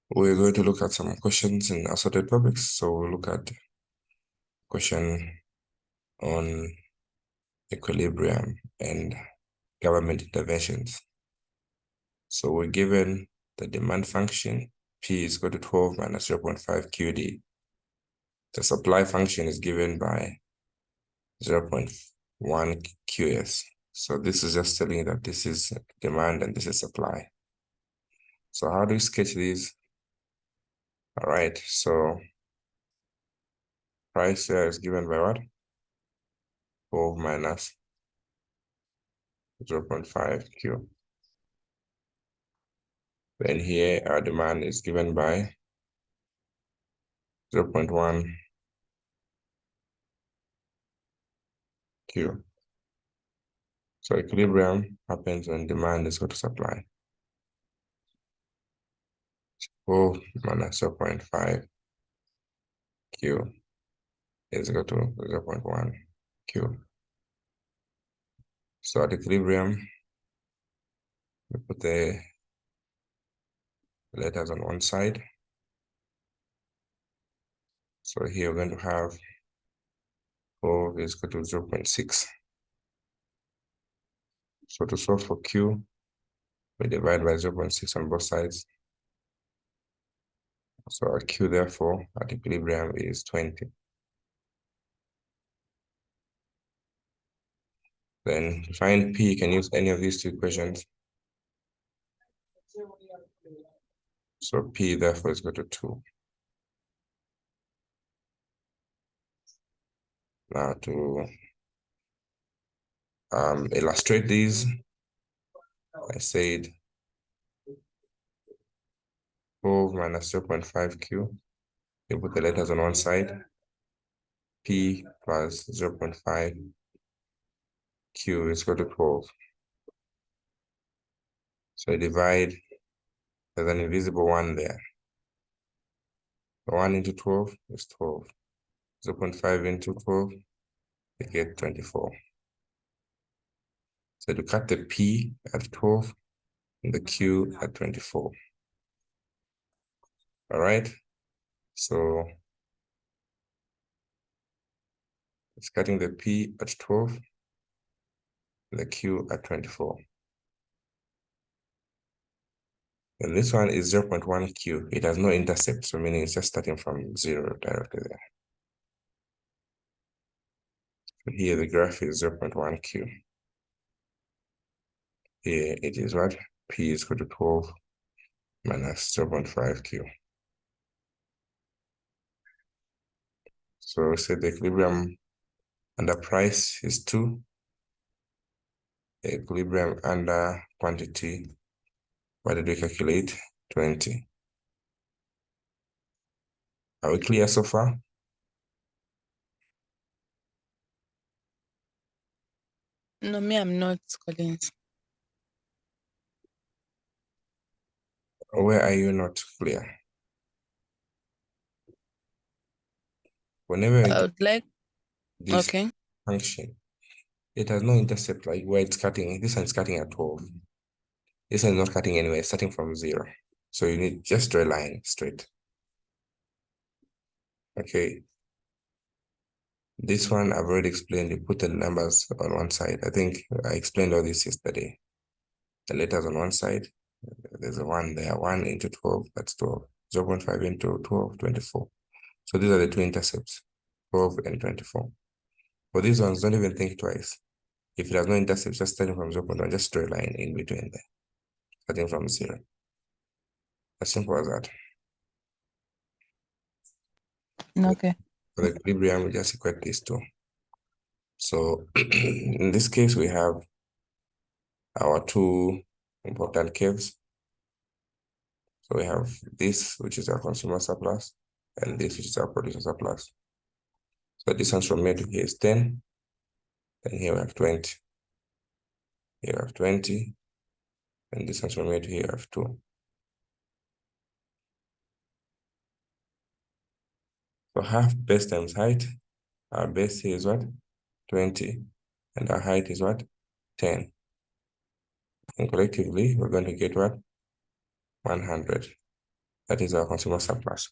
We're going to look at some questions in assorted topics. So we'll look at question on equilibrium and government interventions. So we're given the demand function, P is equal to 12 minus 0.5 QD. The supply function is given by 0.1 QS. So this is just telling you that this is demand and this is supply. So how do you sketch these? All right, so price here is given by what? 12 minus 0.5 Q. Then here our demand is given by 0.1 Q. So equilibrium happens when demand is equal to supply. 12 minus 0.5 Q is equal to 0.1 Q. So at equilibrium, we put the letters on one side. So here we're going to have 12 is equal to 0.6. So to solve for Q, we divide by 0.6 on both sides. So our Q, therefore, at equilibrium is 20. Then to find P, you can use any of these two equations. So P, therefore, is equal to 2. Now to illustrate these, I said 12 minus 0.5 Q. You put the letters on one side. P plus 0.5 Q is equal to 12. So I divide, there's an invisible 1 there. 1 into 12 is 12. 0.5 into 12, you get 24. So to cut the P at 12 and the Q at 24. All right, so it's cutting the P at 12, and the Q at 24. And this one is 0.1 Q. It has no intercept, so meaning it's just starting from 0 directly there. So here the graph is 0.1 Q. Here it is what? P is equal to 12 minus 0.5 Q. So say the equilibrium under price is 2. The equilibrium under quantity, what did we calculate? 20. Are we clear so far? No, me, I'm not, Collins. Where are you not clear? Whenever I would like, this okay. function, it has no intercept, like where it's cutting. This one is cutting at 12. This one is not cutting anywhere, it's starting from 0. So you need just draw a line straight. Okay. This one I've already explained. You put the numbers on one side. I think I explained all this yesterday. The letters on one side, there's a 1 there. 1 into 12, that's 12. 0.5 into 12, 24. So these are the two intercepts, 12 and 24. For these ones, don't even think twice. If it has no intercepts, just starting from 0.1, just draw a line in between there, starting from 0. As simple as that. Okay. For the equilibrium, we just equate these two. So in this case, we have our two important curves. So we have this, which is our consumer surplus, and this, which is our producer surplus. So distance from here to here is 10. And here we have 20. Here we have 20. And distance from here to here we have 2. So half base times height. Our base here is what? 20. And our height is what? 10. And collectively, we're going to get what? 100. That is our consumer surplus.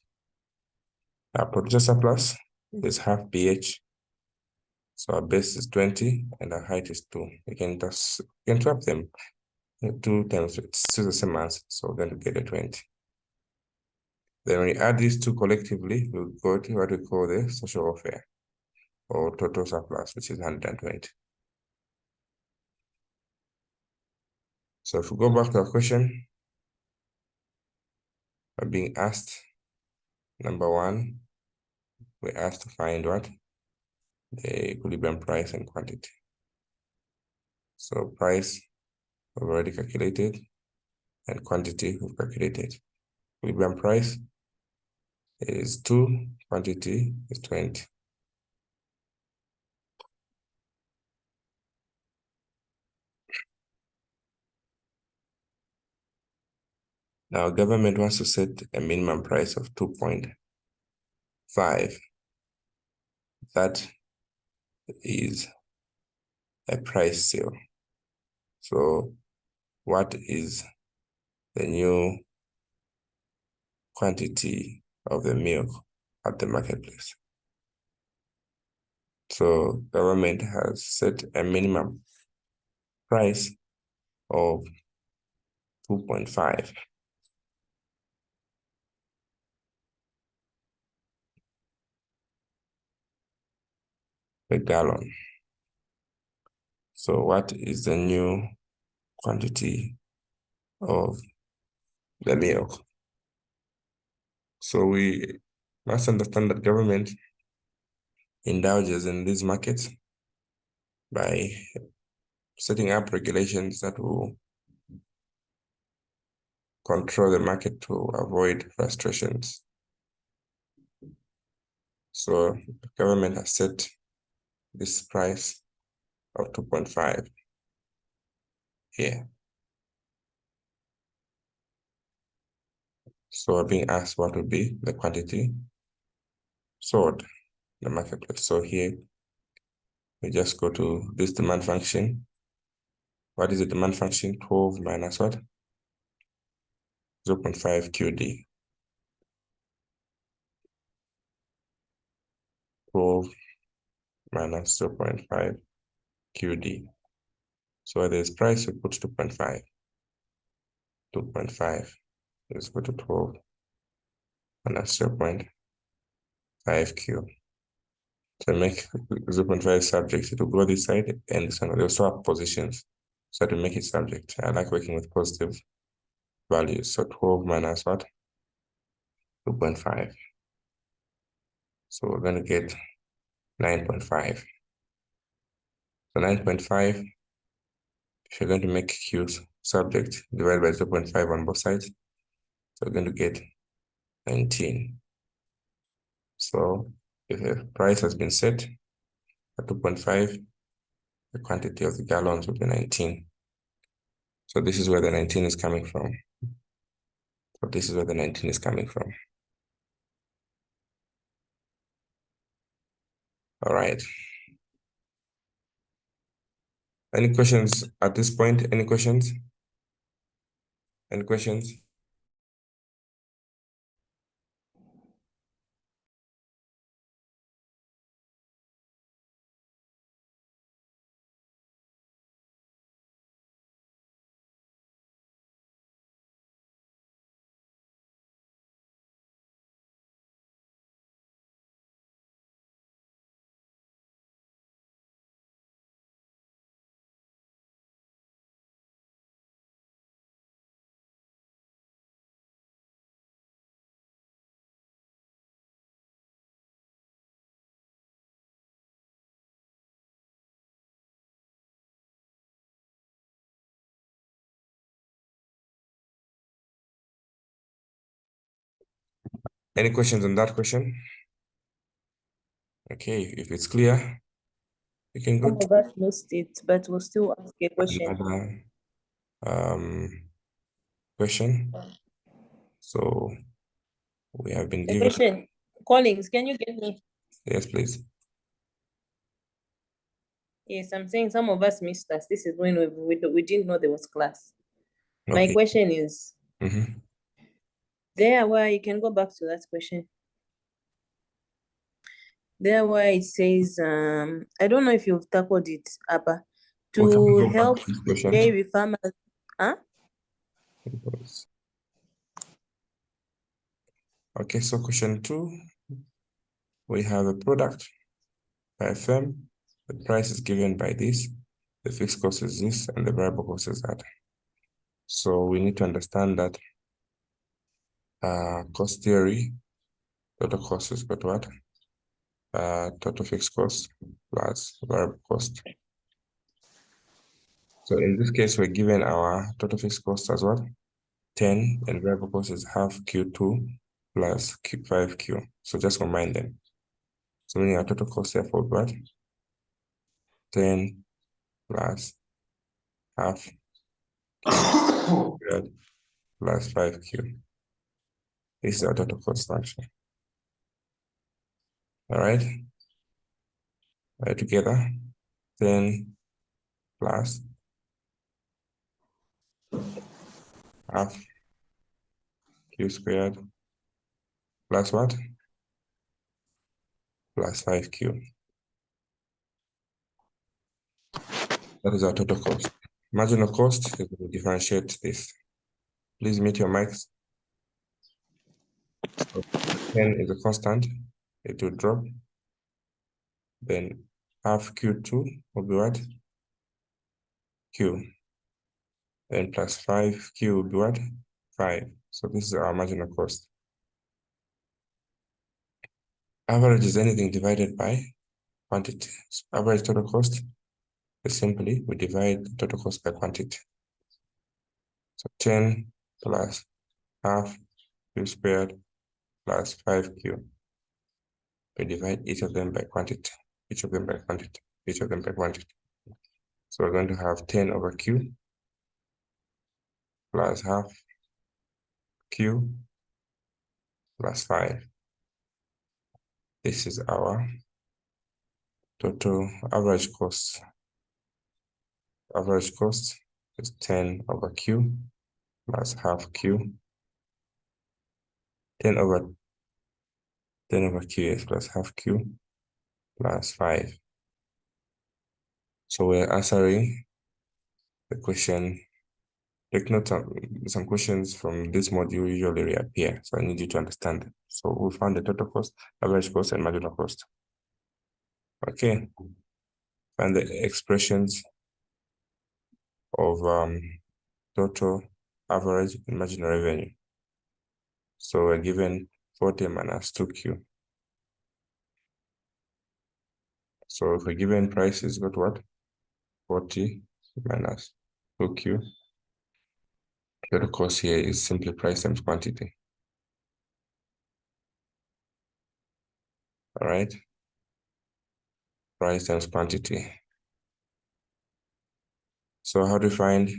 Our producer surplus is half pH. So our base is 20 and our height is 2. You can swap them. 2 times it's still the same answer. So we're going to get a 20. Then when we add these two collectively, we'll go to what we call the social welfare or total surplus, which is 120. So if we go back to our question, we're being asked, number one, we're asked to find what? The equilibrium price and quantity. So price, we've already calculated, and quantity, we've calculated. Equilibrium price is 2, quantity is 20. Now, government wants to set a minimum price of 2.5. That is a price sale. So what is the new quantity of the milk at the marketplace? So government has set a minimum price of 2.5. per gallon. So what is the new quantity of the milk? So we must understand that government indulges in these markets by setting up regulations that will control the market to avoid frustrations. So the government has set this price of 2.5 here. So we're being asked what would be the quantity sold in the marketplace. So here we just go to this demand function. What is the demand function? 12 minus what? 0.5 QD. 12 minus 0.5 QD. So where there's price, we put 2.5. 2.5 is equal to 12 minus 0.5 Q. To make 0.5 subject, it will go this side and this one. They'll swap positions. So to make it subject, I like working with positive values. So 12 minus what? 2.5. So we're going to get 9.5. So 9.5, if you're going to make Q subject, divide by 0.5 on both sides. So we're going to get 19. So if the price has been set at 2.5, the quantity of the gallons will be 19. So this is where the 19 is coming from. So this is where the 19 is coming from. All right. Any questions at this point? Any questions? Any questions? Any questions on that question? Okay, if it's clear, you can go Some of us missed it, but we'll still ask a question. another question. So we have been The given. question, Collins, can you get me? Yes, please. Yes, I'm saying some of us missed us. This is when we didn't know there was class. My Okay. question is, Mhm. There where you can go back to that question. There where it says, I don't know if you've tackled it, Abba, Well, can we to go back help to this question? dairy farmers. Huh? Okay, so question 2, we have a product by a firm. The price is given by this, the fixed cost is this, and the variable cost is that. So we need to understand that cost theory, total cost is equal to what? Total fixed cost plus variable cost. So in this case, we're given our total fixed cost as what? 10, and variable cost is half Q2 plus Q5Q. So just combine them. So meaning our total cost therefore what? 10 plus half Q plus 5Q. This is our total cost function. All right. Together, 10 plus half Q squared plus what? Plus 5Q. That is our total cost. Marginal cost is to differentiate this. Please mute your mics. So 10 is a constant, it will drop. Then half Q2 will be what? Q. Then plus 5Q will be what? 5. So this is our marginal cost. Average is anything divided by quantity. So average total cost is simply we divide the total cost by quantity. So 10 plus half Q squared plus 5Q. We divide each of them by quantity, each of them by quantity, each of them by quantity. So we're going to have 10 over Q plus half Q plus 5. This is our total average cost. Average cost is 10 over Q plus half Q. 10 over Q is plus half Q plus 5. So we're answering the question. Take note of some questions from this module usually reappear. So I need you to understand it. So we found the total cost, average cost, and marginal cost. Okay. Find the expressions of total, average, and marginal revenue. So we're given 40 minus 2Q. So if we're given price is got what? 40 minus 2Q. Total cost here is simply price times quantity. All right. Price times quantity. So how do we find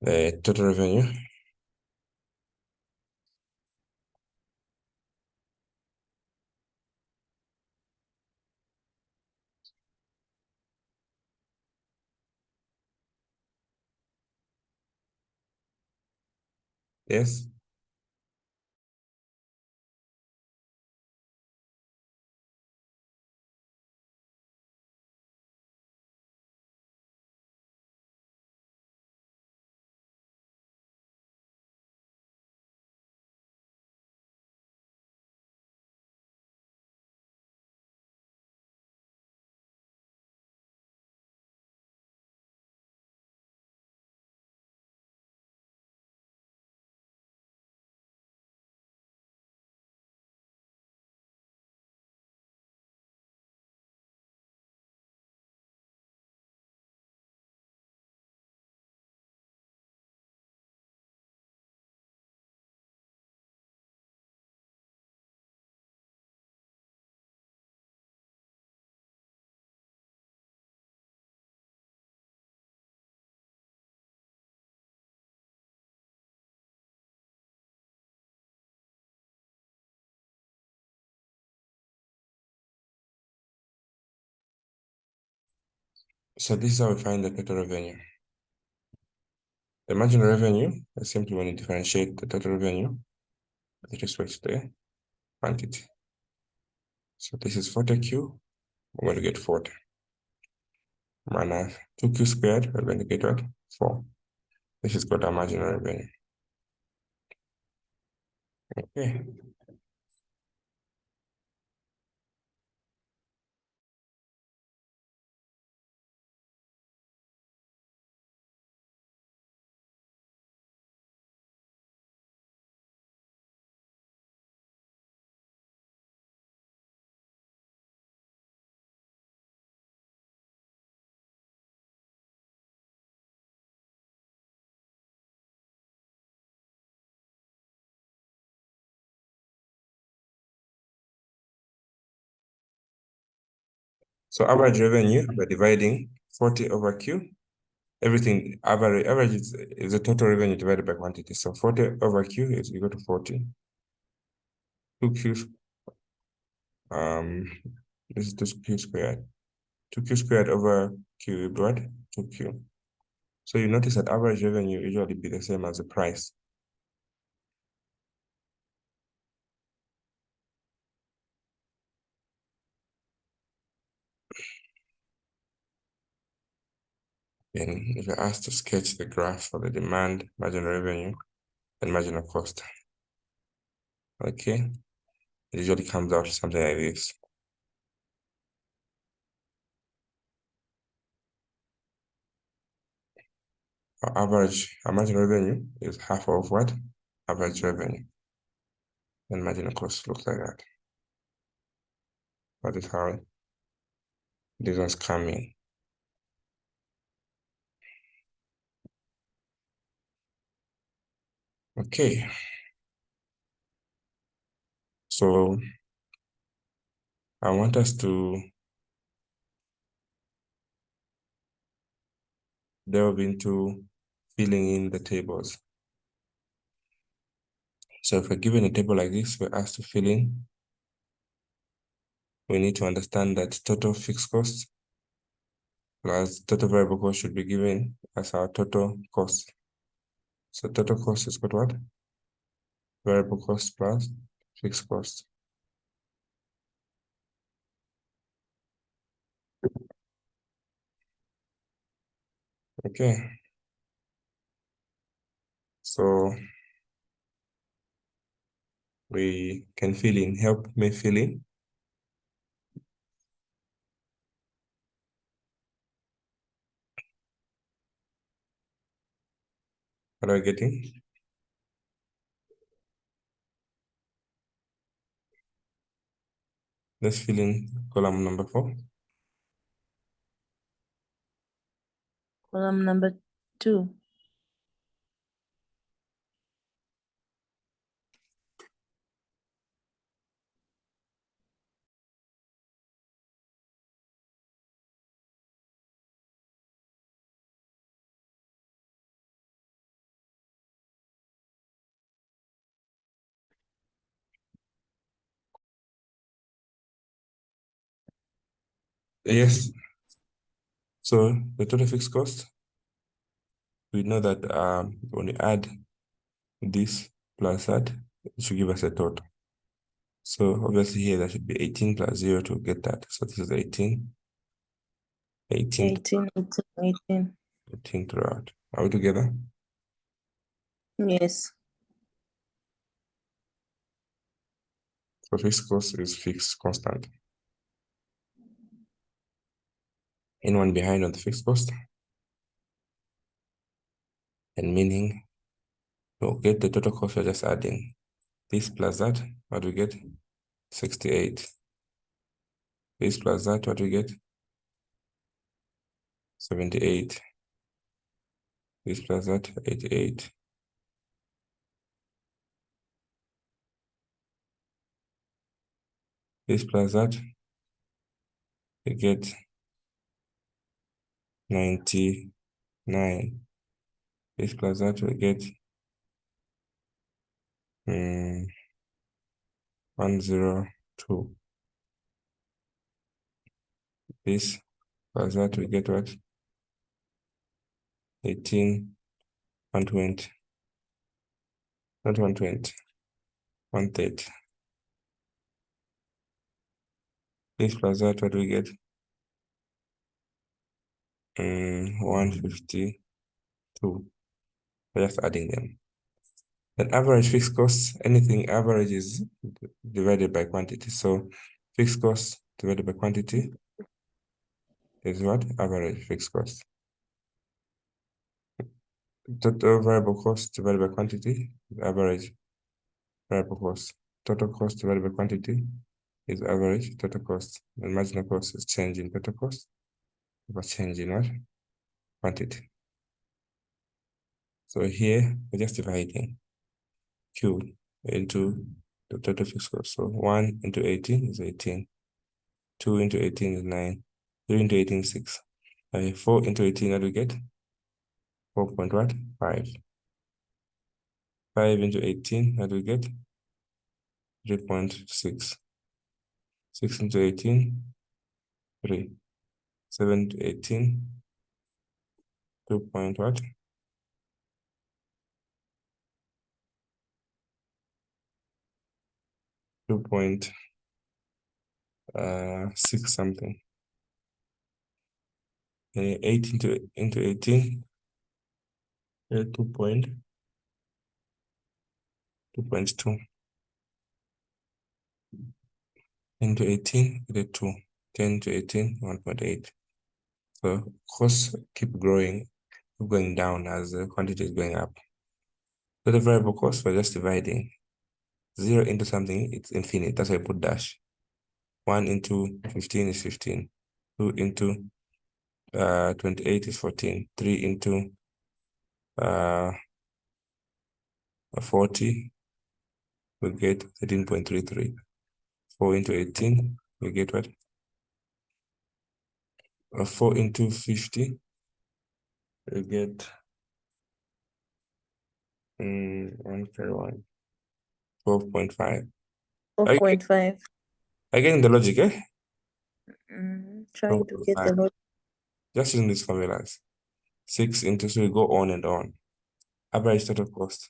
the total revenue? Yes. So this is how we find the total revenue. The marginal revenue is simply when you differentiate the total revenue with respect to the quantity. So this is 40Q, we're going to get 40. Minus 2Q squared, we're going to get what? 4. This is called our marginal revenue. Okay. So average revenue, we're dividing 40 over Q. Everything, average is the total revenue divided by quantity. So 40 over Q is equal to 40. 2Q, this is 2Q squared. 2Q squared over Q, what? 2Q. So you notice that average revenue usually be the same as the price. And if you're asked to sketch the graph for the demand, marginal revenue, and marginal cost, okay, it usually comes out something like this. Our marginal revenue is half of what? Average revenue. And marginal cost looks like that. That is how these ones come in. Okay. So I want us to delve into filling in the tables. So if we're given a table like this, we're asked to fill in, we need to understand that total fixed cost plus total variable cost should be given as our total cost. So total cost is what? Variable cost plus fixed cost. Okay. So we can fill in. Help me fill in. What are we getting? Let's fill in column number 4. Column number 2. Yes. So the total fixed cost, we know that when you add this plus that, it should give us a total. So obviously here there should be 18 plus 0 to get that. So this is 18. 18 throughout. Are we together? Yes. So fixed cost is fixed constant. Anyone behind on the fixed cost? And meaning we'll get the total cost, we're just adding this plus that, what do we get? 68. This plus that, what do we get? 78. This plus that, 88. This plus that, we get 99. This plus that, we get 102. This plus that, we get what? 18, 120, not 120, 130. This plus that, what do we get? 152. We're just adding them. Then average fixed costs, anything average is divided by quantity. So fixed cost divided by quantity is what? Average fixed cost. Total variable cost divided by quantity is average variable cost. Total cost divided by quantity is average total cost. And marginal cost is change in total cost over change in what? Quantity. So here we're just dividing Q into the total fixed cost. So 1 into 18 is 18. 2 into 18 is 9. 3 into 18 is 6. 4 into 18, what do we get? 4.5. 5 into 18, what do we get? 3.6. 6 into 18, 3. 7 to 18, 2 point what? 2.6 something. 8 into 18, 2.2. Into 18, you get 2. 10 to 18, 1.8. So costs keep growing, keep going down as the quantity is going up. So the variable cost, we're just dividing. 0 into something, it's infinite. That's why I put dash. 1 into 15 is 15. 2 into 28 is 14. 3 into 40, we get 13.33. 4 into 18, we get what? 4 into 50, we get 1 12.5. 4.5. Again, the logic, eh? Trying to get the logic. Just using these formulas. 6 into, so we go on and on. Average total cost.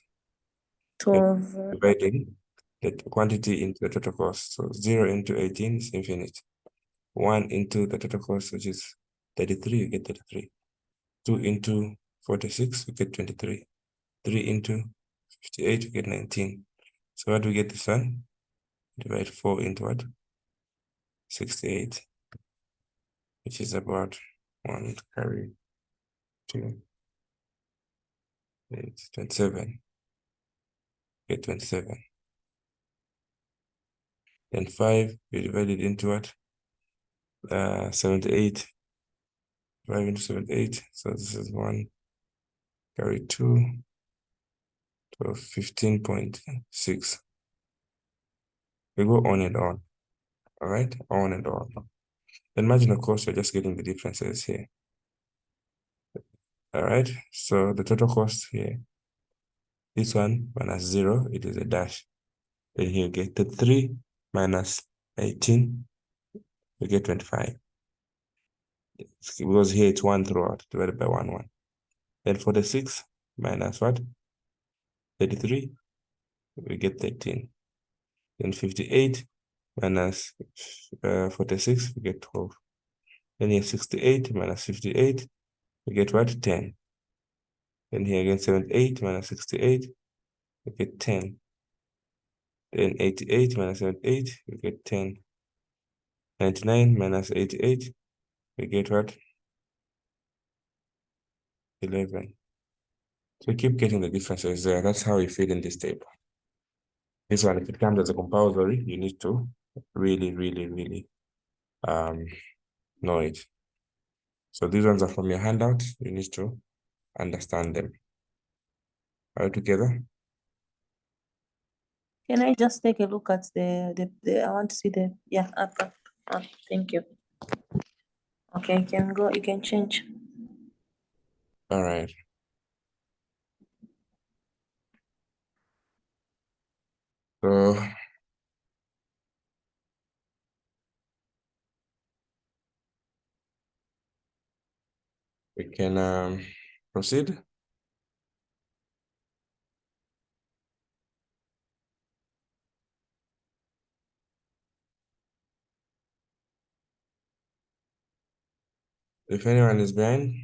12. Dividing the quantity into the total cost. So 0 into 18 is infinite. 1 into the total cost, which is 33, you get 33. 2 into 46, we get 23. 3 into 58, we get 19. So what do we get this one? Divide 4 into what? 68, which is about 1 carry 2, 8, 27. Get 27. Then 5, we divide it into what? 78. 5 into 78. So this is 1 carry 2, 12, 15.6. We go on and on. All right, on and on. Then marginal cost, we're just getting the differences here. All right, so the total cost here, this one minus 0, it is a dash. Then here you get the 3 minus 18, we get 25. Because here it's 1 throughout, divided by 1, 1. Then 46 minus what? 33, we get 13. Then 58 minus 46, we get 12. Then here 68 minus 58, we get what? 10. Then here again 78 minus 68, we get 10. Then 88 minus 78, we get 10. 99 minus 88, we get what? 11. So keep getting the differences there. That's how you fill in this table. This one, if it comes as a compulsory, you need to really, really, really know it. So these ones are from your handout. You need to understand them. Are you together? Can I just take a look at I want to see yeah, up. Thank you. Okay, you can go, you can change. All right. So we can Proceed. If anyone is behind,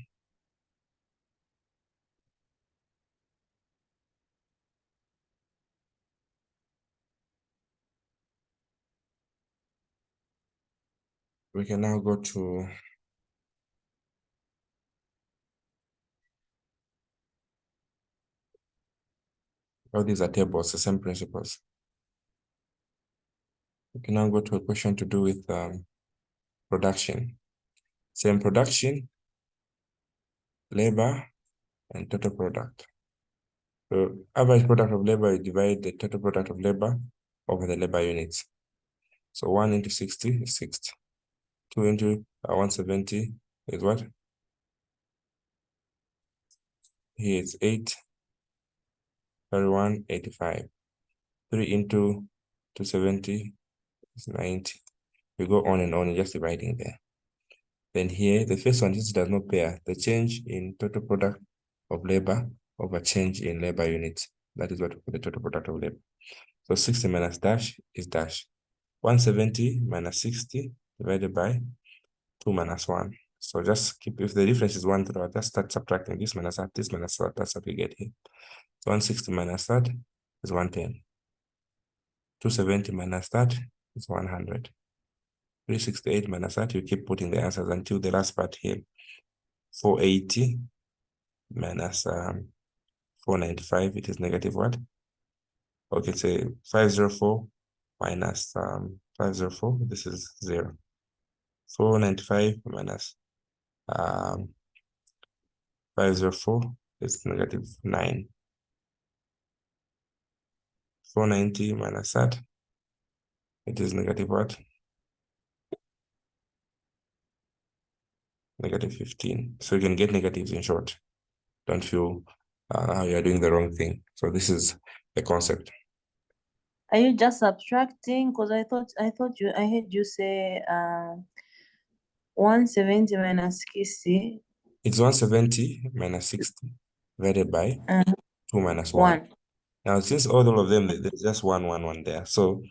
we can now go to all these are tables, the same principles. We can now go to a question to do with production. Same production, labor, and total product. So average product of labor, you divide the total product of labor over the labor units. So 1 into 60 is 60. 2 into 170 is what? Here it's 8, 31, 85. 3 into 270 is 90. We go on and on, just dividing there. Then here, the first one, this does not pair. The change in total product of labor over change in labor units. That is what the total product of labor. So 60 minus dash is dash. 170 minus 60 divided by 2 minus 1. So just keep, if the difference is 1 throughout, just start subtracting this minus that, this minus that. That's what we get here. So 160 minus that is 110. 270 minus that is 100. 368 minus that, you keep putting the answers until the last part here. 480 minus 495, it is negative what? Okay, say 504 minus 504, this is 0. 495 minus 504 is negative 9. 490 minus that, it is negative what? Negative 15. So you can get negatives in short. Don't feel you are doing the wrong thing. So this is the concept. Are you just subtracting? Because I heard you say 170 minus 60. It's 170 minus 60 divided by 2 minus 1. 1. Now, since all of them, there's just 1, 1, 1 there. So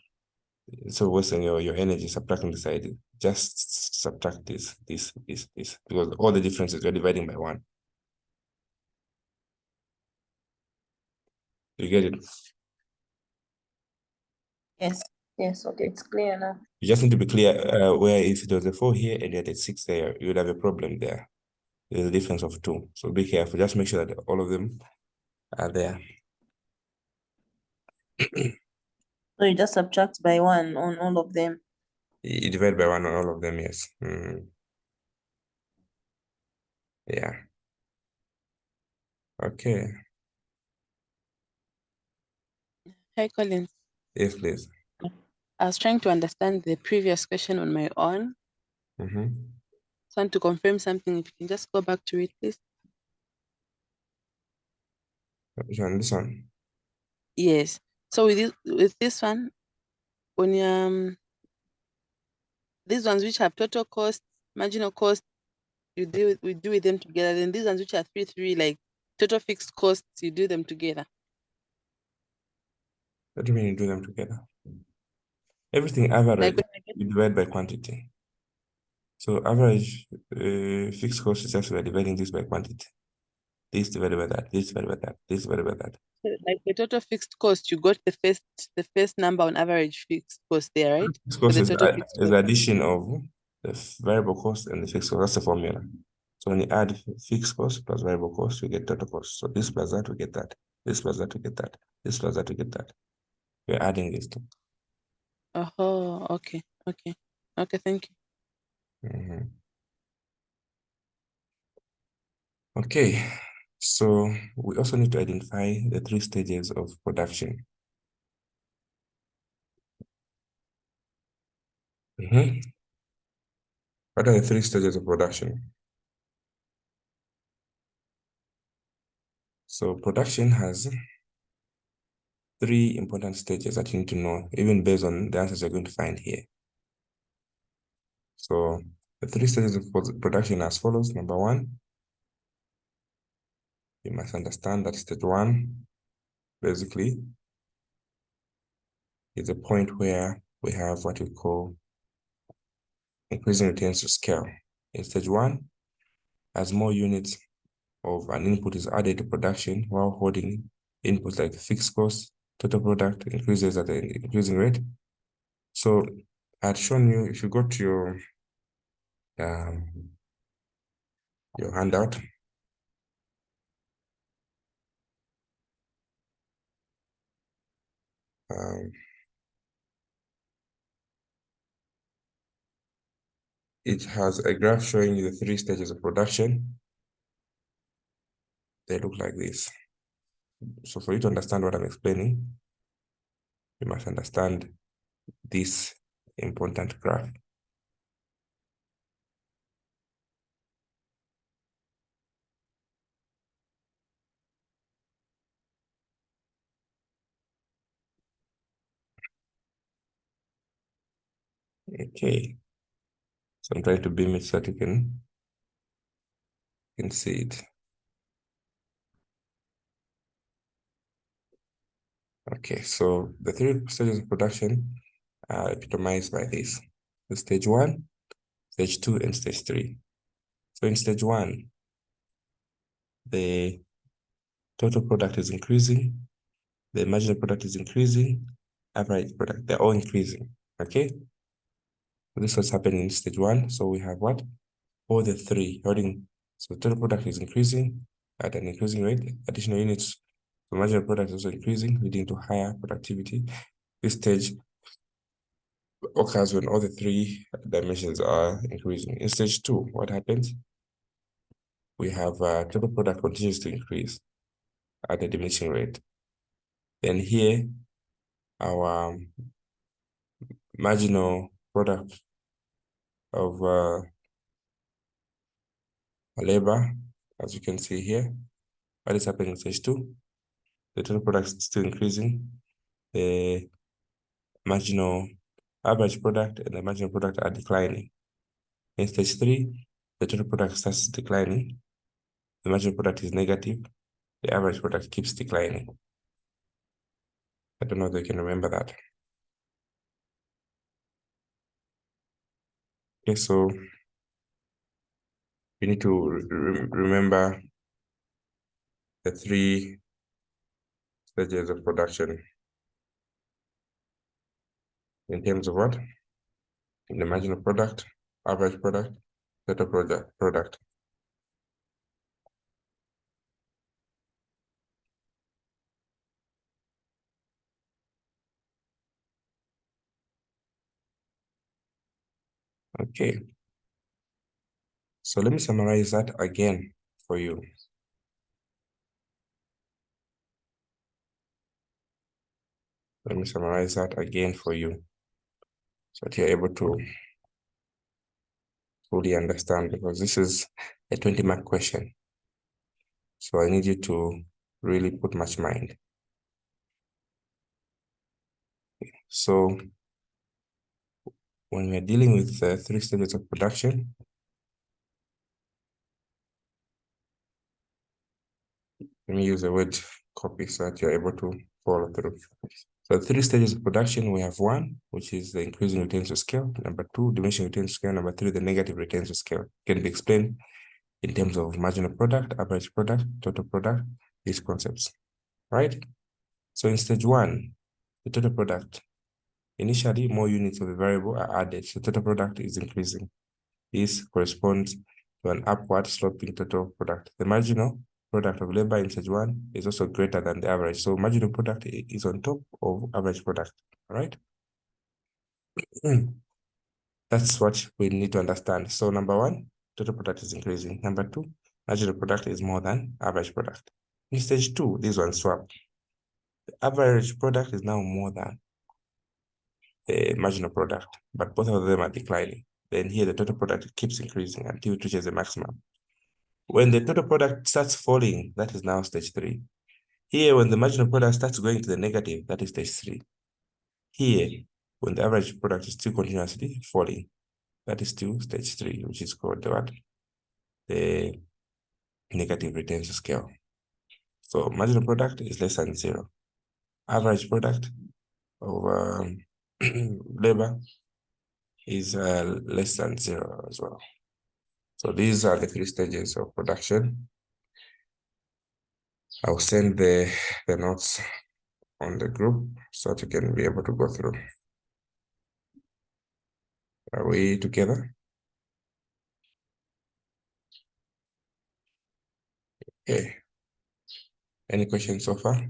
wasting your energy subtracting the side. Just subtract this, because all the differences you're dividing by 1. You get it? Yes, okay, it's clear now. You just need to be clear where if it was a 4 here and you had a 6 there, you would have a problem there. There's a difference of 2. So be careful. Just make sure that all of them are there. So you just subtract by 1 on all of them. You divide by 1 on all of them, yes. Yeah. Okay. Hi, Collins. Yes, please. I was trying to understand the previous question on my own. So I want to confirm something. If you can just go back to it, please. Which one? This one? Yes. So with this one, when these ones which have total cost, marginal cost, we do with them together. Then these ones which are 3, like total fixed costs, you do them together. What do you mean you do them together? Everything average, Like you divide by quantity. So average fixed cost is just we're dividing this by quantity. This divided by that, this divided by that, this divided by that. like the total fixed cost, you got the first number on average fixed cost there, right? Fixed cost the is total fixed the cost. addition of the variable cost and the fixed cost. That's the formula. So when you add fixed cost plus variable cost, we get total cost. So this plus that, we get that. This plus that, we get that. This plus that, we get that. We're adding these two. Oh, okay. Thank you. Okay, so we also need to identify the 3 stages of production. What are the 3 stages of production? So production has 3 important stages that you need to know, even based on the answers you're going to find here. So the 3 stages of production as follows. Number 1, You must understand that stage one, basically, is a point where we have what we call increasing returns to scale. In stage one, as more units of an input is added to production while holding inputs like fixed costs, total product increases at an increasing rate. So I had shown you, if you go to your handout, it has a graph showing you the 3 stages of production. They look like this. So for you to understand what I'm explaining, you must understand this important graph. Okay. So I'm trying to beam it so that you can see it. Okay, so the 3 stages of production are epitomized by this. The stage 1, stage 2, and stage 3. So in stage 1, the total product is increasing, the marginal product is increasing, average product, they're all increasing. Okay? So this was happening in stage 1. So we have what? All the 3 holding. So total product is increasing at an increasing rate. Additional units, the marginal product is also increasing, leading to higher productivity. This stage occurs when all the 3 dimensions are increasing. In stage 2, what happens? We have total product continues to increase at a diminishing rate. Then here, our marginal product of labor, as you can see here, what is happening in stage 2? The total product is still increasing. The marginal average product and the marginal product are declining. In stage 3, the total product starts declining. The marginal product is negative. The average product keeps declining. I don't know if you can remember that. Okay, so you need to remember the 3 stages of production in terms of what? In the marginal product, average product, total product. Okay. So let me summarize that again for you. Let me summarize that again for you so that you're able to fully understand, because this is a 20-mark question. So I need you to really put much mind. So when we're dealing with 3 stages of production, let me use the word copy so that you're able to follow through. So 3 stages of production, we have 1, which is the increasing returns to scale. Number 2, diminishing returns to scale. Number 3, the negative returns to scale. Can be explained in terms of marginal product, average product, total product, these concepts, right? So in stage 1, the total product, initially more units of the variable are added, so total product is increasing. This corresponds to an upward sloping total product. The marginal product of labor in stage 1 is also greater than the average. So marginal product is on top of average product, all right? That's what we need to understand. So number 1, total product is increasing. Number 2, marginal product is more than average product. In stage 2, these ones swap. The average product is now more than the marginal product, but both of them are declining. Then here the total product keeps increasing until it reaches the maximum. When the total product starts falling, that is now stage 3. Here, when the marginal product starts going to the negative, that is stage 3. Here, when the average product is still continuously falling, that is still stage 3, which is called what? The negative returns to scale. So marginal product is less than 0. Average product of labor is less than 0 as well. So these are the 3 stages of production. I'll send the notes on the group so that you can be able to go through. Are we together? Okay. Any questions so far?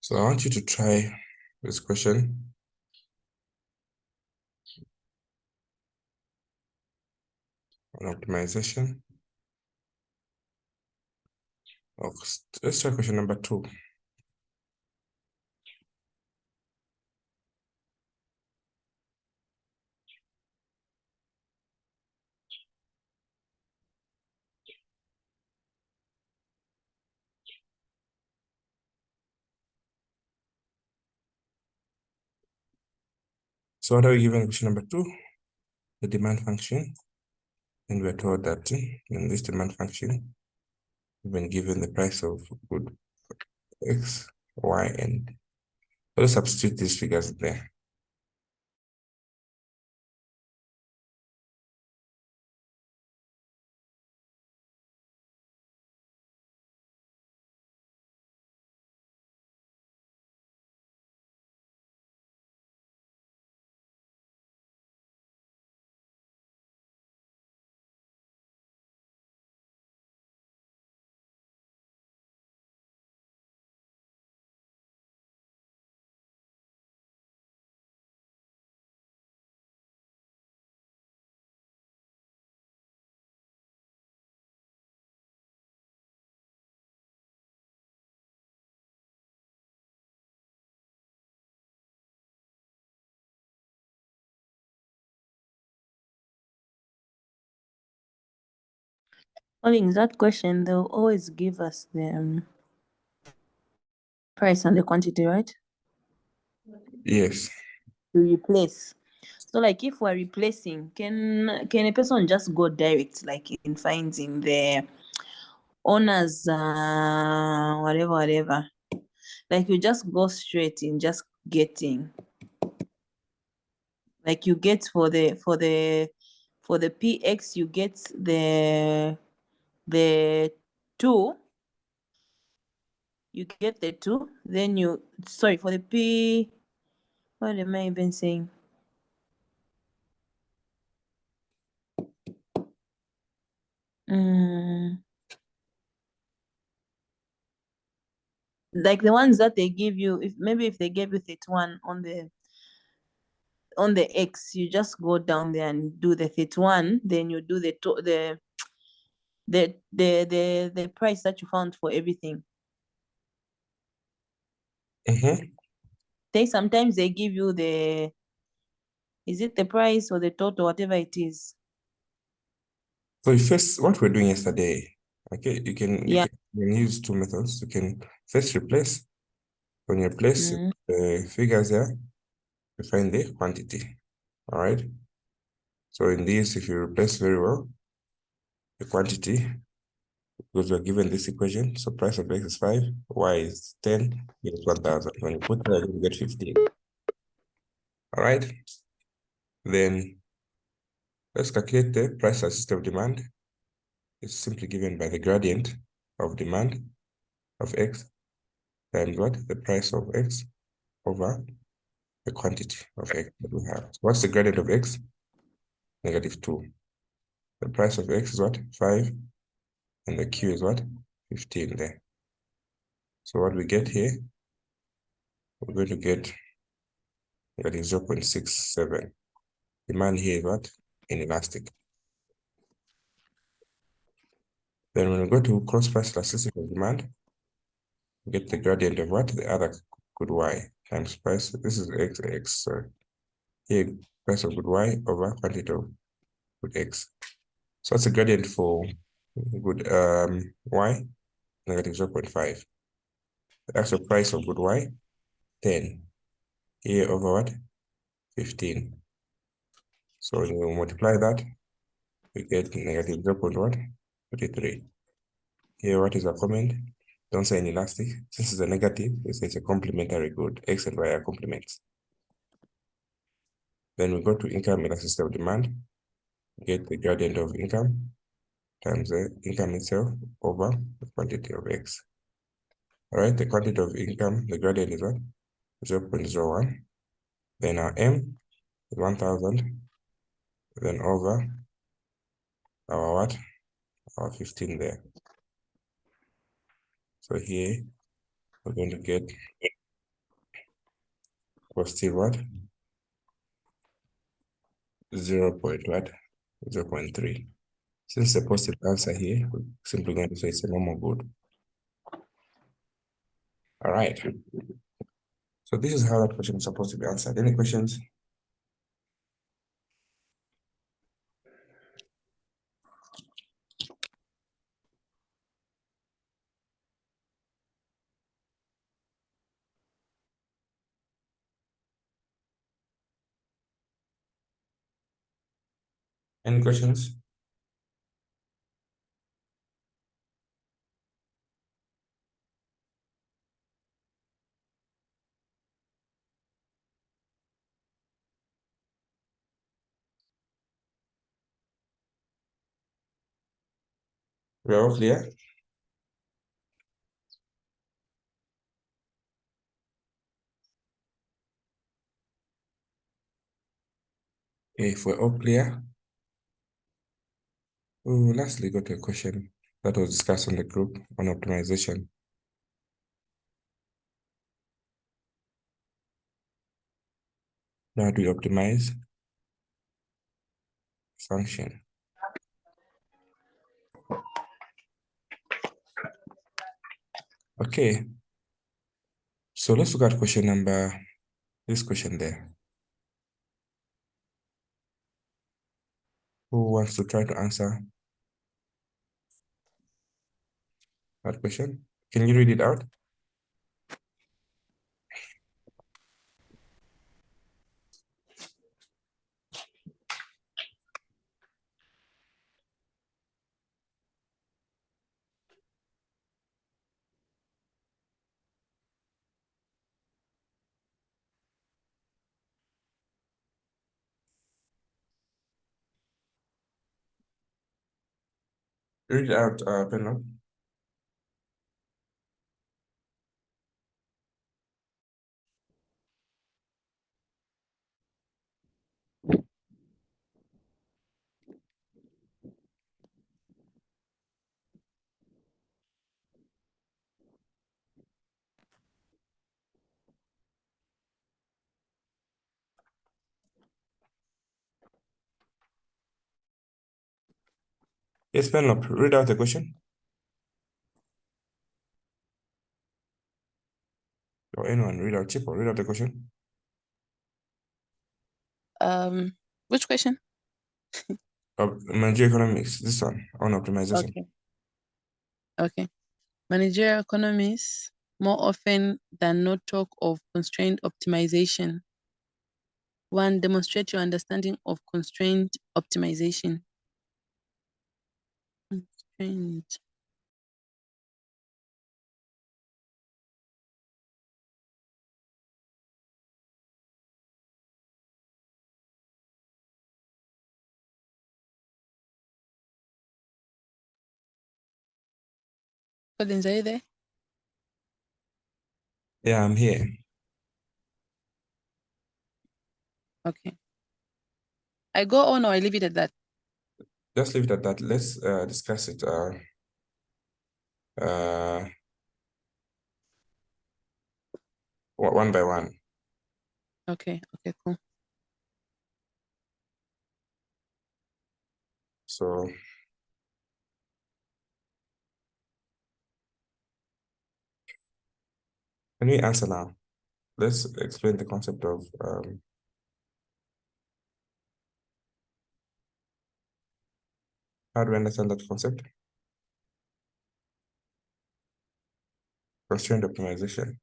So I want you to try this question. On optimization. Okay, let's try question number 2. So what are we given question number 2? The demand function. And we're told that in this demand function, we've been given the price of good X, Y, and let's substitute these figures there. Only in that question, they'll always give us the price and the quantity, right? Yes. To replace. So like if we're replacing, can a person just go direct, like in finding the owners, whatever. Like you just go straight in just getting. Like you get for the PX, you get the 2. You get the 2, then sorry, for the P, what am I even saying? Like the ones that they give you, if they gave you 31 on the X, you just go down there and do the 31, then you do the price that you found for everything. Sometimes they give you is it the price or the total, whatever it is. So first, what we're doing yesterday, okay, you can use 2 methods. You can first replace. When you replace the figures here, you find the quantity. All right. So in this, if you replace very well, the quantity, because we're given this equation, so price of X is 5, Y is 10, is 1,000. When you put that, you get 15. All right. Then let's calculate the price system of demand. It's simply given by the gradient of demand of X times what? The price of X over the quantity of X that we have. So what's the gradient of X? -2. The price of X is what? 5. And the Q is what? 15 there. So what we get here, we're going to get that is 0.67. Demand here is what? Inelastic. Then when we go to cross price elasticity of demand, we get the gradient of what? The other good Y times price. This is X. So here, price of good Y over quantity of good X. So that's the gradient for good Y, -0.5. The actual price of good Y, 10. Here over what? 15. So when you multiply that, we get negative 0.33. Here, what is our comment? Don't say an elastic. Since it's a negative, we say it's a complementary good. X and Y are complements. Then we go to income elasticity of demand. Get the gradient of income times the income itself over the quantity of X. All right, the quantity of income, the gradient is what? 0.01. Then our M is 1000. Then over our what? Our 15 there. So here, we're going to get positive what? 0.3. Since the positive answer here, we're simply going to say it's a normal good. All right. So this is how that question is supposed to be answered. Any questions? Any questions? We are all clear? If we're all clear, we will lastly go to a question that was discussed on the group on optimization. Now do we optimize function? Okay. So let's look at question number, this question there. Who wants to try to answer that question? Can you read it out? Read it out, Penlo. Yes, Penlo, read out the question. Or anyone, read out Chip or read out the question. Which question? Managerial economics, this one on optimization. Okay. Okay. Managerial economists more often than not talk of constraint optimization. 1. Demonstrate your understanding of constraint optimization. Constraint. Collins, are you there? Yeah, I'm here. Okay. I go on or I leave it at that? Just leave it at that. Let's discuss it one by one. Okay, okay, cool. So can we answer now? Let's explain the concept of how do we understand that concept? Constraint optimization.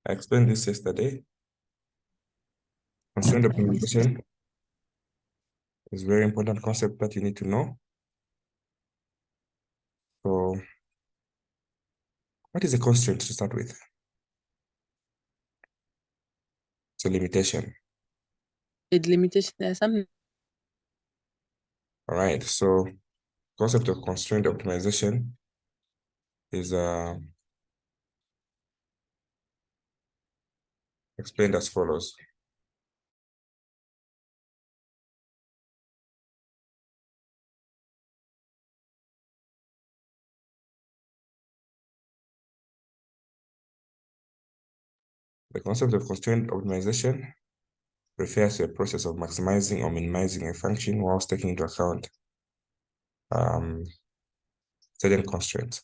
I explained this yesterday. Constraint optimization is a very important concept that you need to know. So, what is a constraint to start with? It's a limitation. A limitation. There's something. All right. So, concept of constraint optimization is explained as follows. The concept of constraint optimization refers to a process of maximizing or minimizing a function whilst taking into account certain constraints.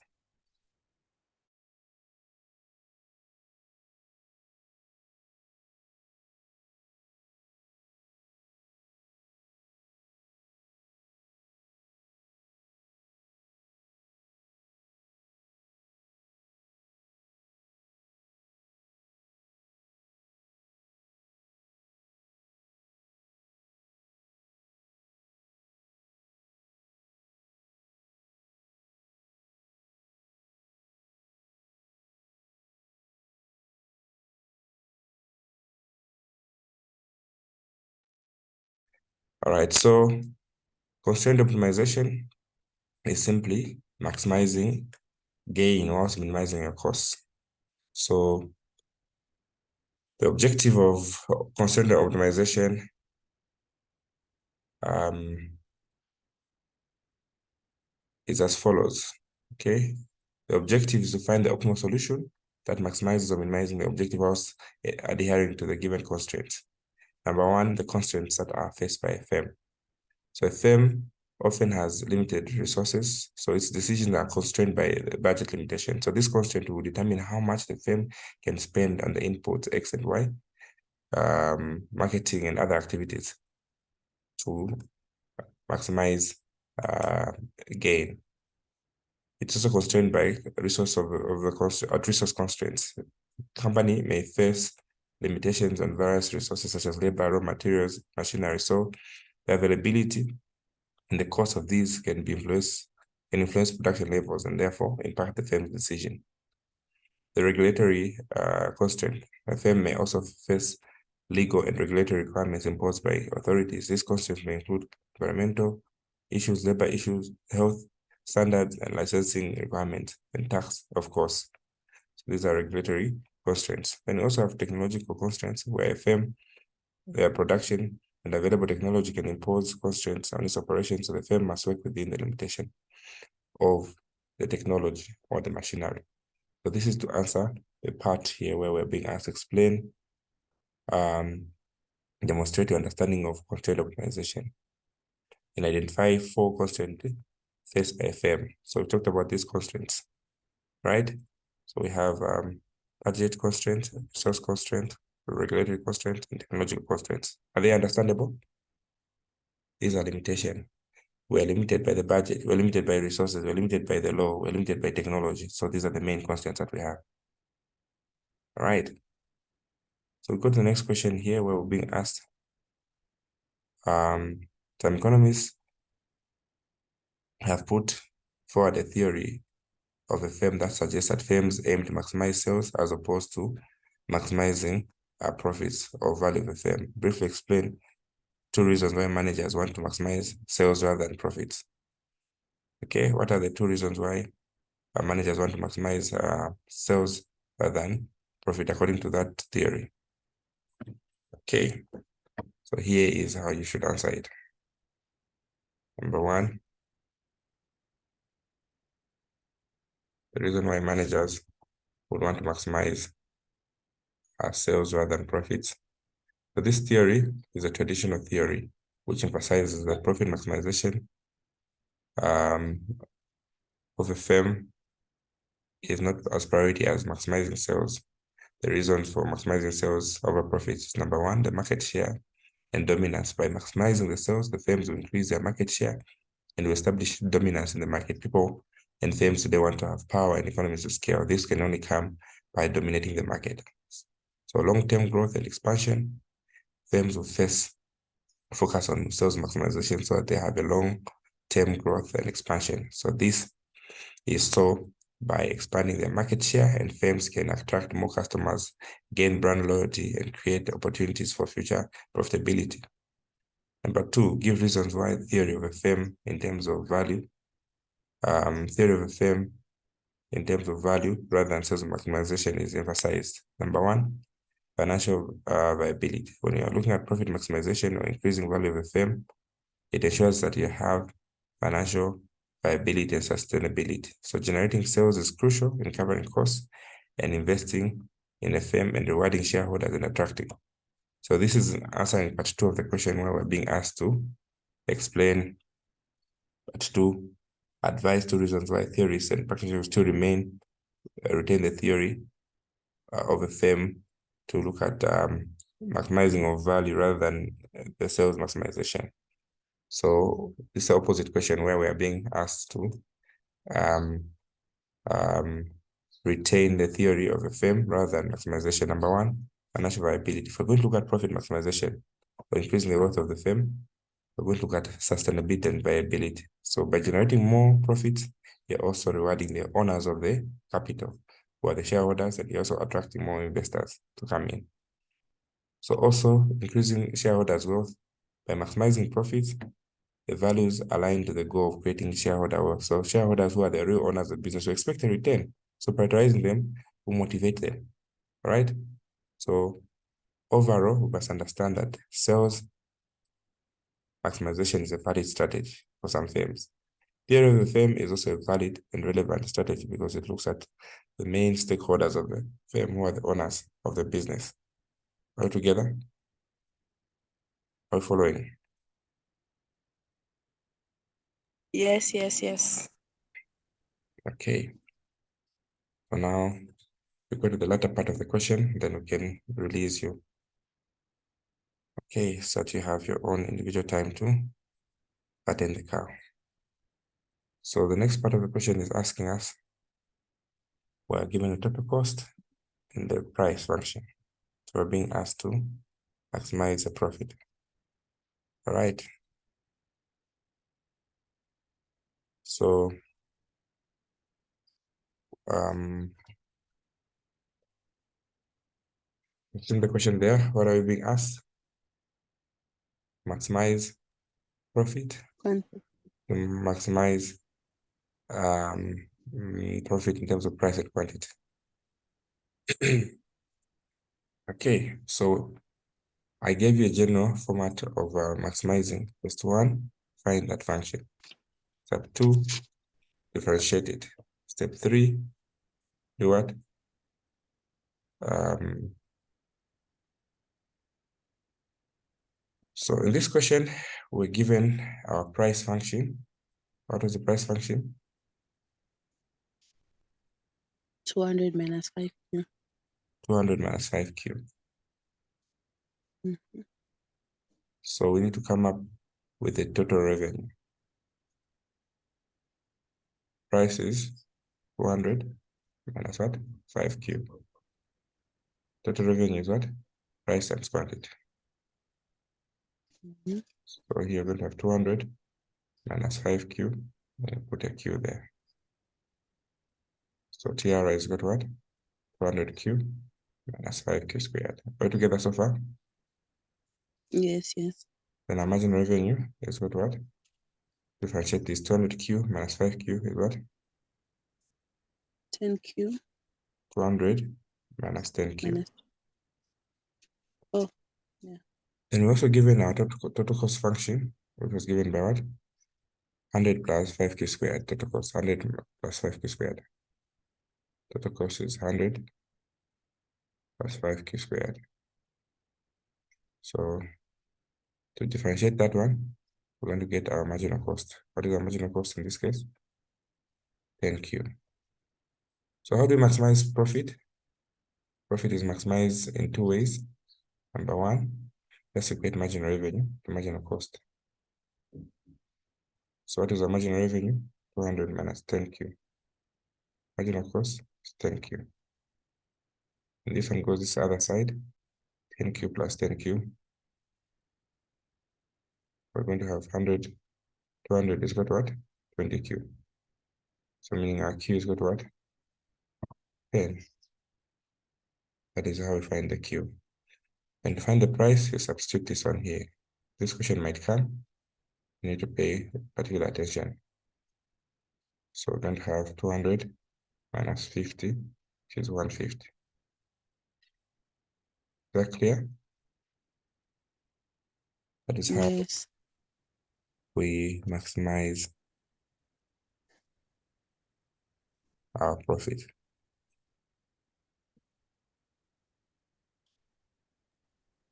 All right, so constraint optimization is simply maximizing gain whilst minimizing your costs. So the objective of constraint optimization is as follows, okay? The objective is to find the optimal solution that maximizes or minimizing the objective whilst adhering to the given constraints. Number one, the constraints that are faced by a firm. So a firm often has limited resources, so its decisions are constrained by the budget limitation. So this constraint will determine how much the firm can spend on the inputs X and Y, marketing and other activities to maximize gain. It's also constrained by resource resource constraints. Company may face limitations on various resources such as labor, raw materials, machinery. So the availability and the cost of these can influence production levels and therefore impact the firm's decision. The regulatory constraint. A firm may also face legal and regulatory requirements imposed by authorities. These constraints may include environmental issues, labor issues, health standards, and licensing requirements, and tax, of course. So these are regulatory constraints. Then you also have technological constraints, where a firm, their production and available technology can impose constraints on its operations, so the firm must work within the limitation of the technology or the machinery. So this is to answer the part here where we're being asked to explain, demonstrate your understanding of constraint optimization and identify 4 constraints faced by a firm. So we talked about these constraints, right? So we have budget constraints, resource constraints, regulatory constraints, and technological constraints. Are they understandable? These are limitations. We're limited by the budget, we're limited by resources, we're limited by the law, we're limited by technology. So these are the main constraints that we have. All right. So we go to the next question here where we're being asked. Some economists have put forward a theory of a firm that suggests that firms aim to maximize sales as opposed to maximizing profits or value of the firm. Briefly explain 2 reasons why managers want to maximize sales rather than profits. Okay, what are the 2 reasons why managers want to maximize sales rather than profit according to that theory? Okay, so here is how you should answer it. Number 1, the reason why managers would want to maximize sales rather than profits. So this theory is a traditional theory which emphasizes that profit maximization of a firm is not as priority as maximizing sales. The reasons for maximizing sales over profits is number 1, the market share and dominance. By maximizing the sales, the firms will increase their market share and will establish dominance in the market. People and firms today want to have power and economies of scale. This can only come by dominating the market. So long-term growth and expansion, firms will first focus on sales maximization so that they have a long-term growth and expansion. So this is so by expanding their market share, and firms can attract more customers, gain brand loyalty, and create opportunities for future profitability. Number two, give reasons why theory of a firm in terms of value. Theory of a firm in terms of value rather than sales maximization is emphasized. Number one, financial viability. When you're looking at profit maximization or increasing value of a firm, it ensures that you have financial viability and sustainability. So generating sales is crucial in covering costs and investing in a firm and rewarding shareholders and attracting. So this is answering part 2 of the question where we're being asked to explain part 2, advise 2 reasons why theorists and practitioners still retain the theory of a firm to look at maximizing of value rather than the sales maximization. So this is the opposite question where we are being asked to retain the theory of a firm rather than maximization. Number one, financial viability. If we're going to look at profit maximization or increasing the worth of the firm, we're going to look at sustainability and viability. So by generating more profits, you're also rewarding the owners of the capital, who are the shareholders, and you're also attracting more investors to come in. So also increasing shareholders' wealth by maximizing profits, the values aligned to the goal of creating shareholder wealth. So shareholders who are the real owners of the business will expect a return. So prioritizing them will motivate them, all right? So overall, we must understand that sales maximization is a valid strategy for some firms. Theory of the firm is also a valid and relevant strategy because it looks at the main stakeholders of the firm, who are the owners of the business. Are we together? Are we following? Yes, yes, yes. Okay. So now we go to the latter part of the question, then we can release you. Okay, so that you have your own individual time to attend the car. So the next part of the question is asking us, we're given a total cost and the price function. So we're being asked to maximize the profit. All right. So in the question there, what are you being asked? Maximize profit. Maximize profit in terms of price and quantity. Okay, so I gave you a general format of maximizing. First one, find that function. Step 2, differentiate it. Step 3, do what? So in this question, we're given our price function. What was the price function? 200 minus 5Q. 200 minus 5Q. So we need to come up with the total revenue. Price is 200 minus what? 5Q. Total revenue is what? Price times quantity. So here we're going to have 200 minus 5Q, and put a Q there. So TR is got what? 200Q minus 5Q squared. All together so far? Yes, yes. Then our margin revenue is what? Differentiate this 200Q minus 5Q is what? 10Q. 200 minus 10Q. Minus. Oh, yeah. Then we're also given our total cost function, which was given by what? 100 plus 5Q squared. Total cost 100 plus 5Q squared. Total cost is 100 plus 5Q squared. So to differentiate that one, we're going to get our marginal cost. What is our marginal cost in this case? 10Q. So how do we maximize profit? Profit is maximized in 2 ways. Number one, let's equate marginal revenue to marginal cost. So what is our marginal revenue? 200 minus 10Q. Marginal cost is 10Q. And this one goes this other side, 10Q plus 10Q. We're going to have 100, 200 is got what? 20Q. So meaning our Q is got what? 10. That is how we find the Q. And to find the price, you substitute this one here. This question might come. You need to pay particular attention. So we're going to have 200 minus 50, which is 150. Is that clear? That is how Yes. we maximize our profit.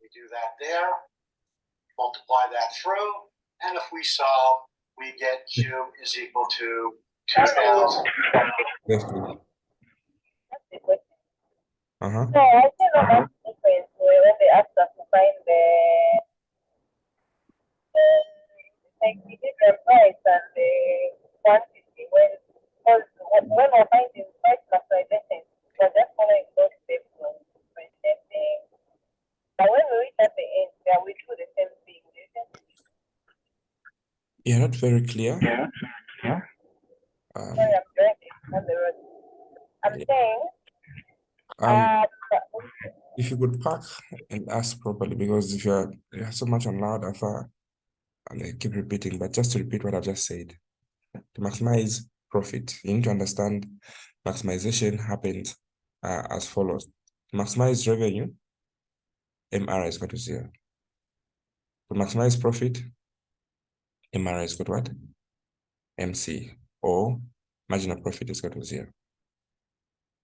We do that there, multiply that through, and if we solve, we get Q is equal to 2,000. Yes, please. Uh-huh. No, I cannot ask difference when they ask us to find like the different price and the quantity because when we're finding price maximization, we're just following those steps of differentiating. But when we reach at the end, yeah, we do the same thing. You're not very clear. Sorry, I'm driving on the road. I'm Yeah. saying, If you could park and ask properly, because if you have so much on loud afar, and I keep repeating, but just to repeat what I've just said, to maximize profit, you need to understand maximization happens as follows. To maximize revenue, MR is equal to 0. To maximize profit, MR is equal to what? MC, or marginal profit is equal to 0.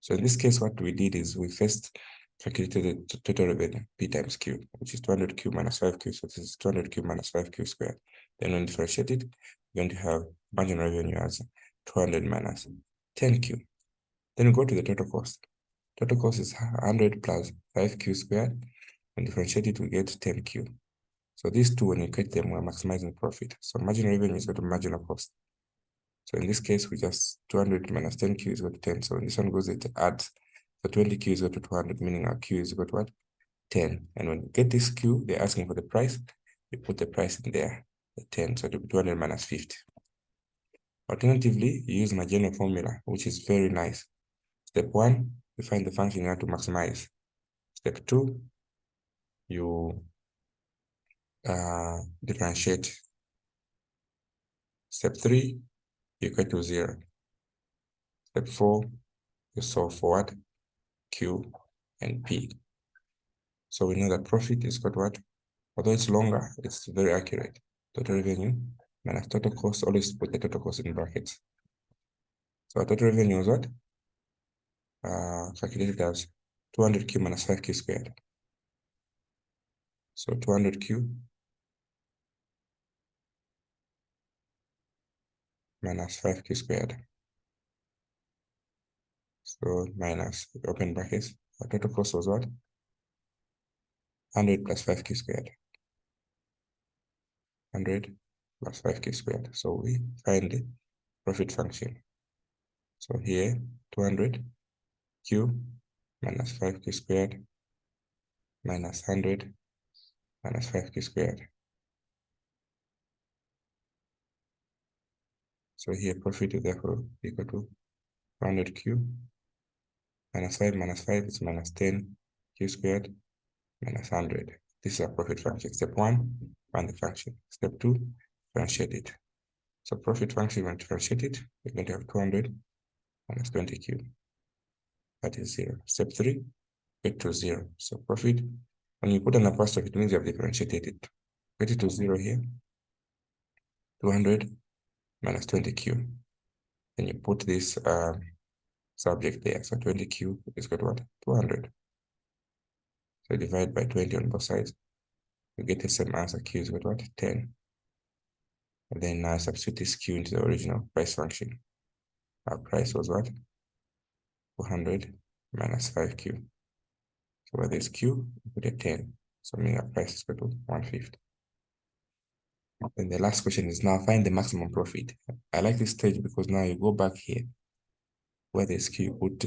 So in this case, what we did is we first calculated the total revenue, P times Q, which is 200Q minus 5Q. So this is 200Q minus 5Q squared. Then when differentiated, we're going to have marginal revenue as 200 minus 10Q. Then we go to the total cost. Total cost is 100 plus 5Q squared. When differentiated, we get 10Q. So these two, when you equate them, we're maximizing profit. So marginal revenue is equal to marginal cost. So in this case, we just 200 minus 10Q is equal to 10. So when this one goes, it adds. So 20Q is equal to 200, meaning our Q is equal to what? 10. And when you get this Q, they're asking for the price. You put the price in there, the 10. So it will be 200 minus 50. Alternatively, you use my general formula, which is very nice. Step 1, you find the function you want to maximize. Step 2, you differentiate. Step 3, you equate to 0. Step 4, you solve for what? Q and P. So we know that profit is equal to what? Although it's longer, it's very accurate. Total revenue minus total cost, always put the total cost in brackets. So our total revenue is what? Calculated as 200Q minus 5Q squared. So 200Q minus 5Q squared. So minus, open brackets, our total cost was what? 100 plus 5Q squared. 100 plus 5Q squared. So we find the profit function. So here, 200Q minus 5Q squared minus 100 minus 5Q squared. So here profit is therefore equal to 200Q minus 5 is minus 10Q squared minus 100. This is a profit function. Step 1, find the function. Step 2, differentiate it. So profit function, when differentiated, we're going to have 200 minus 20Q. That is 0. Step 3, get to 0. So profit, when you put an apostrophe, it means you have differentiated it. Get it to 0 here. 200 minus 20Q. Then you put this subject there. So 20Q is equal to what? 200. So divide by 20 on both sides. You get the same answer. Q is equal to what? 10. And then substitute this Q into the original price function. Our price was what? 200 minus 5Q. So where there's Q, we put a 10. So meaning our price is equal to 150. Then the last question is now find the maximum profit. I like this stage because now you go back here. Where there's Q, you put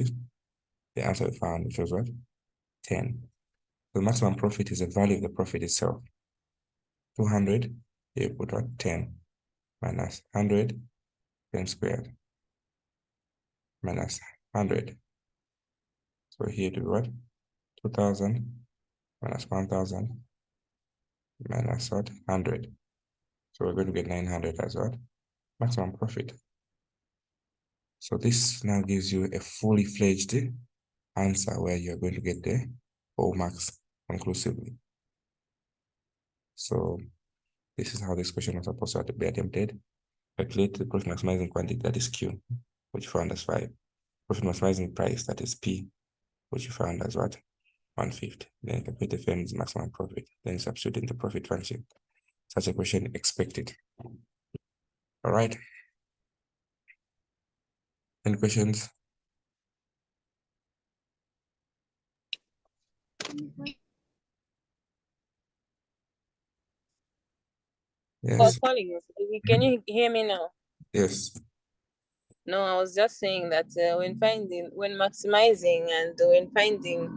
the answer we found, which was what? 10. The maximum profit is the value of the profit itself. 200, you put what? 10 minus 100, 10 squared minus 100. So here to what? 2000 minus 1000 minus what? 100. So we're going to get 900 as what? Maximum profit. So this now gives you a fully fledged answer where you're going to get the whole max conclusively. So this is how this question was supposed to be attempted. Calculate the profit maximizing quantity, that is Q, which you found as 5. Profit maximizing price, that is P, which you found as what? 150. Then calculate the firm's maximum profit. Then substitute in the profit function. Such a question expected. All right. Any questions? Yes. Calling. Can you hear me now? Yes. No, I was just saying that when maximizing and when finding,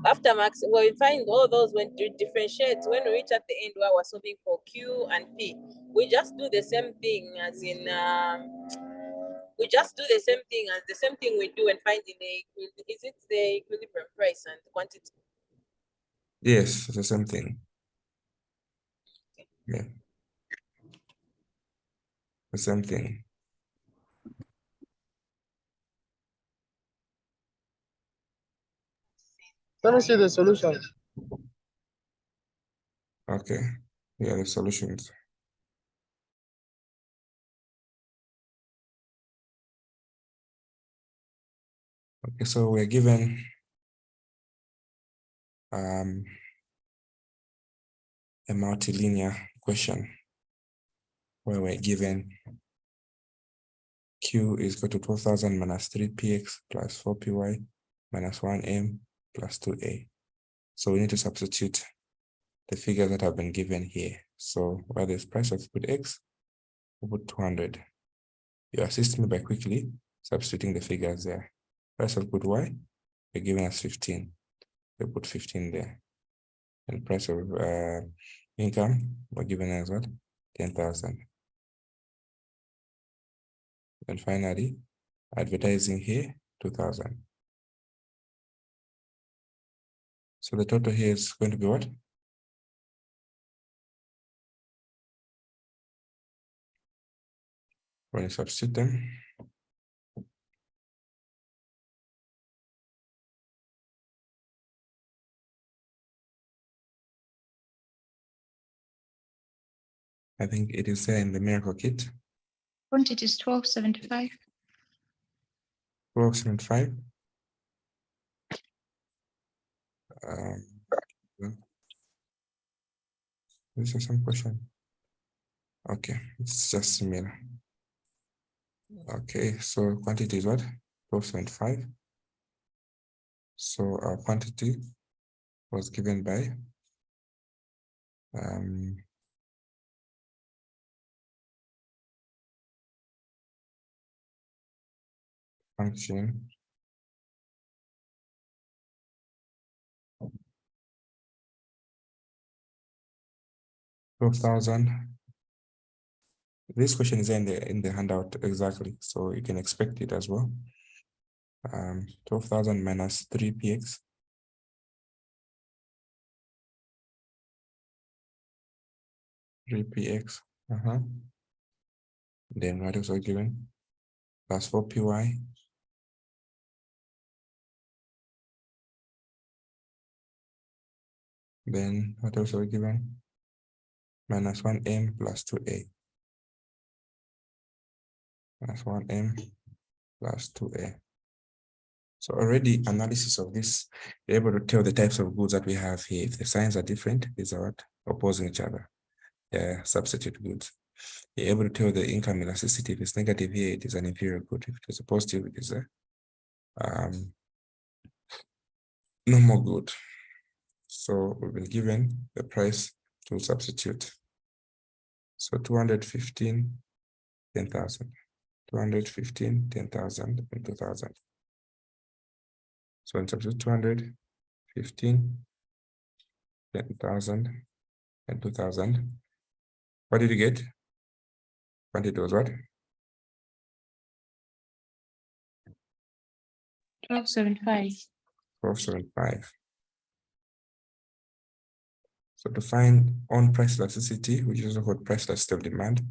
when we find all those, when you differentiate, when we reach at the end where we're solving for Q and P, we just do the same thing as in, the same thing we do when finding the equilibrium price and quantity? Yes, it's the same thing. Yeah. The same thing. Let me see the solution. Okay. Yeah, the solutions. Okay, so we're given a multilinear question where we're given Q is equal to 12,000 minus 3px plus 4py minus 1m plus 2a. So we need to substitute the figures that have been given here. So where there's price of good x, we put 200. You assist me by quickly substituting the figures there. Price of good y, we're giving us 15. We put 15 there. And price of income, we're giving us what? 10,000. And finally, advertising here, 2,000. So the total here is going to be what? When you substitute them, I think it is there in the miracle kit. Quantity is 1275. 1275. This is some question. Okay, it's just similar. Okay, so quantity is what? 1275. So our quantity was given by function $12,000. This question is in the handout exactly, so you can expect it as well. 12,000 minus 3px. Then what else are given? Plus 4py. Then what else are given? Minus 1m plus 2a. Minus 1m plus 2a. So already analysis of this, you're able to tell the types of goods that we have here. If the signs are different, these are what? Opposing each other. They're substitute goods. You're able to tell the income elasticity. If it's negative here, it is an inferior good. If it is a positive, it is a normal good. So we've been given the price to substitute. So 215, 10,000. 215, 10,000, and 2,000. So in substitute 215, 15, 10,000, and 2,000. What did you get? Quantity was what? 1275. 1275. So to find on price elasticity, which is also called price elasticity of demand,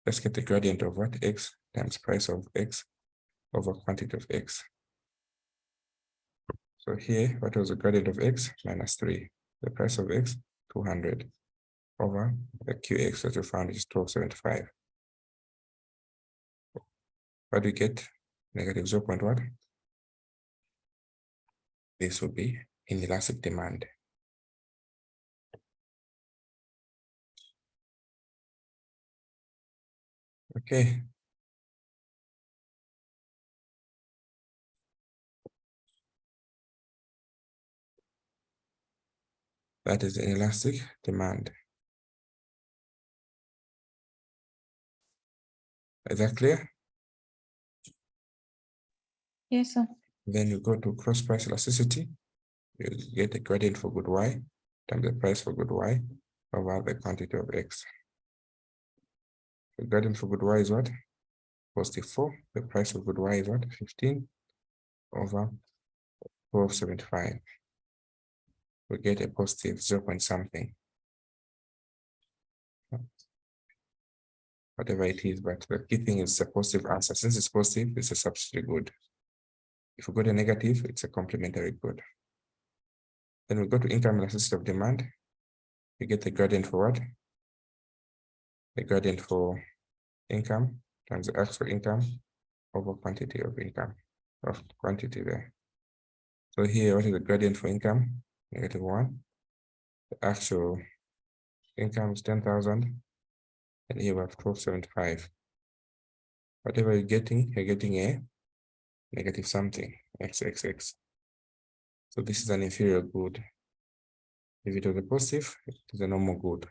let's get the gradient of what? X times price of X over quantity of X. So here, what was the gradient of X? -3. The price of X, 200 over the QX that you found is 1275. What do we get? Negative 0. What? This would be inelastic demand. Okay. That is inelastic demand. Is that clear? Yes, sir. Then you go to cross price elasticity. You get the gradient for good Y times the price for good Y over the quantity of X. The gradient for good Y is what? +4. The price for good Y is what? 15 over 1275. We get a positive 0. Something. Whatever it is, but the key thing is a positive answer. Since it's positive, it's a substitute good. If we go to negative, it's a complementary good. Then we go to income elasticity of demand. We get the gradient for what? The gradient for income times the actual income over quantity of income, of quantity there. So here, what is the gradient for income? -1. The actual income is 10,000. And here we have 1275. Whatever you're getting a negative something, XXX. So this is an inferior good. If it was a positive, it is a normal good.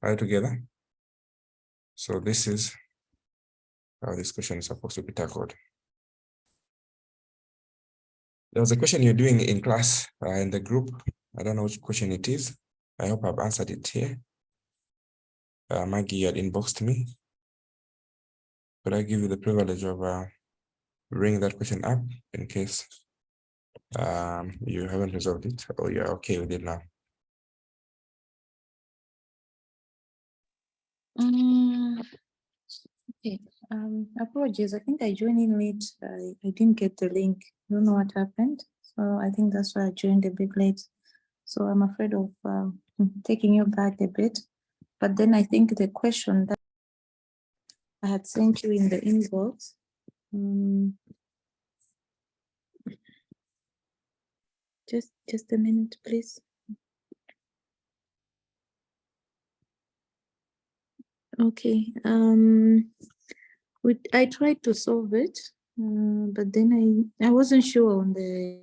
Are you together? So this is how this question is supposed to be tackled. There was a question you're doing in class in the group. I don't know which question it is. I hope I've answered it here. Maggie, you had inboxed me. Could I give you the privilege of bringing that question up in case you haven't resolved it or you're okay with it now? Okay. Apologies. I think I joined in late. I didn't get the link. I don't know what happened. So I think that's why I joined a bit late. So I'm afraid of taking you back a bit. But then I think the question that I had sent you in the inbox. Just a minute, please. Okay. I tried to solve it, but then I wasn't sure on the